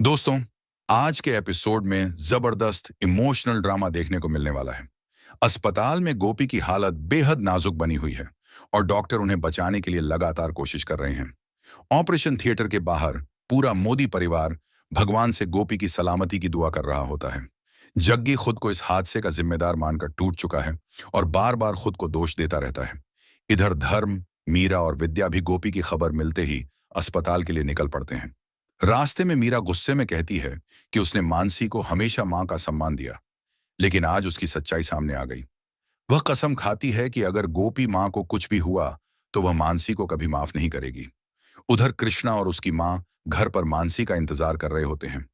दोस्तों, आज के एपिसोड में जबरदस्त इमोशनल ड्रामा देखने को मिलने वाला है। अस्पताल में गोपी की हालत बेहद नाजुक बनी हुई है और डॉक्टर उन्हें बचाने के लिए लगातार कोशिश कर रहे हैं। ऑपरेशन थिएटर के बाहर पूरा मोदी परिवार भगवान से गोपी की सलामती की दुआ कर रहा होता है। जग्गी खुद को इस हादसे का जिम्मेदार मानकर टूट चुका है और बार बार खुद को दोष देता रहता है। इधर धर्म, मीरा और विद्या भी गोपी की खबर मिलते ही अस्पताल के लिए निकल पड़ते हैं। रास्ते में मीरा गुस्से में कहती है कि उसने मानसी को हमेशा मां का सम्मान दिया, लेकिन आज उसकी सच्चाई सामने आ गई। वह कसम खाती है कि अगर गोपी मां को कुछ भी हुआ तो वह मानसी को कभी माफ नहीं करेगी। उधर कृष्णा और उसकी मां घर पर मानसी का इंतजार कर रहे होते हैं।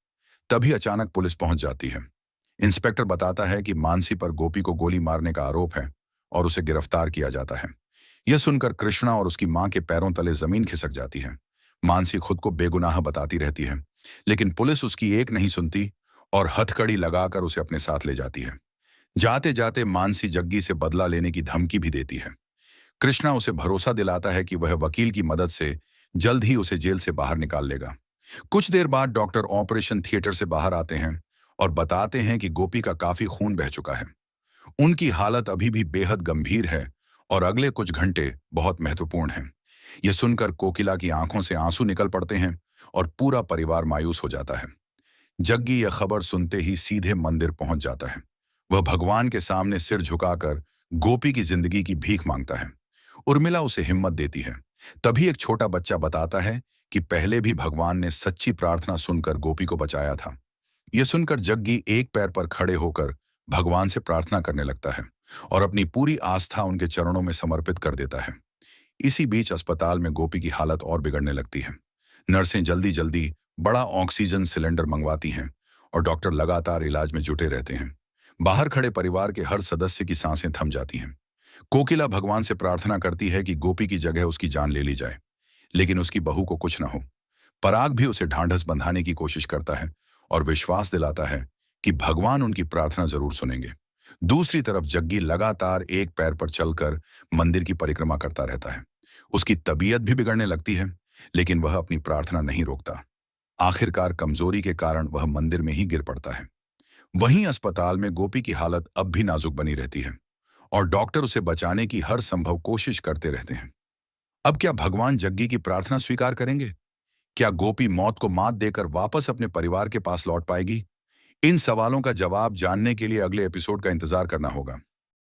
तभी अचानक पुलिस पहुंच जाती है। इंस्पेक्टर बताता है कि मानसी पर गोपी को गोली मारने का आरोप है और उसे गिरफ्तार किया जाता है। यह सुनकर कृष्णा और उसकी मां के पैरों तले जमीन खिसक जाती है। मानसी खुद को बेगुनाह बताती रहती है, लेकिन पुलिस उसकी एक नहीं सुनती और हथकड़ी लगाकर उसे अपने साथ ले जाती है। जाते जाते मानसी जग्गी से बदला लेने की धमकी भी देती है। कृष्णा उसे भरोसा दिलाता है कि वह वकील की मदद से जल्द ही उसे जेल से बाहर निकाल लेगा। कुछ देर बाद डॉक्टर ऑपरेशन थिएटर से बाहर आते हैं और बताते हैं कि गोपी का काफी खून बह चुका है। उनकी हालत अभी भी बेहद गंभीर है और अगले कुछ घंटे बहुत महत्वपूर्ण हैं। यह सुनकर कोकिला की आंखों से आंसू निकल पड़ते हैं और पूरा परिवार मायूस हो जाता है। जग्गी यह खबर सुनते ही सीधे मंदिर पहुंच जाता है। वह भगवान के सामने सिर झुकाकर गोपी की जिंदगी की भीख मांगता है। उर्मिला उसे हिम्मत देती है। तभी एक छोटा बच्चा बताता है कि पहले भी भगवान ने सच्ची प्रार्थना सुनकर गोपी को बचाया था। यह सुनकर जग्गी एक पैर पर खड़े होकर भगवान से प्रार्थना करने लगता है और अपनी पूरी आस्था उनके चरणों में समर्पित कर देता है। इसी बीच अस्पताल में गोपी की हालत और बिगड़ने लगती है। नर्सें जल्दी जल्दी बड़ा ऑक्सीजन सिलेंडर मंगवाती हैं और डॉक्टर लगातार इलाज में जुटे रहते हैं। बाहर खड़े परिवार के हर सदस्य की सांसें थम जाती हैं। कोकिला भगवान से प्रार्थना करती है कि गोपी की जगह उसकी जान ले ली जाए, लेकिन उसकी बहू को कुछ न हो। पराग भी उसे ढांढस बंधाने की कोशिश करता है और विश्वास दिलाता है कि भगवान उनकी प्रार्थना जरूर सुनेंगे। दूसरी तरफ जग्गी लगातार एक पैर पर चलकर मंदिर की परिक्रमा करता रहता है। उसकी तबीयत भी बिगड़ने लगती है, लेकिन वह अपनी प्रार्थना नहीं रोकता। आखिरकार कमजोरी के कारण वह मंदिर में ही गिर पड़ता है। वहीं अस्पताल में गोपी की हालत अब भी नाजुक बनी रहती है और डॉक्टर उसे बचाने की हर संभव कोशिश करते रहते हैं। अब क्या भगवान जग्गी की प्रार्थना स्वीकार करेंगे? क्या गोपी मौत को मात देकर वापस अपने परिवार के पास लौट पाएगी? इन सवालों का जवाब जानने के लिए अगले एपिसोड का इंतजार करना होगा।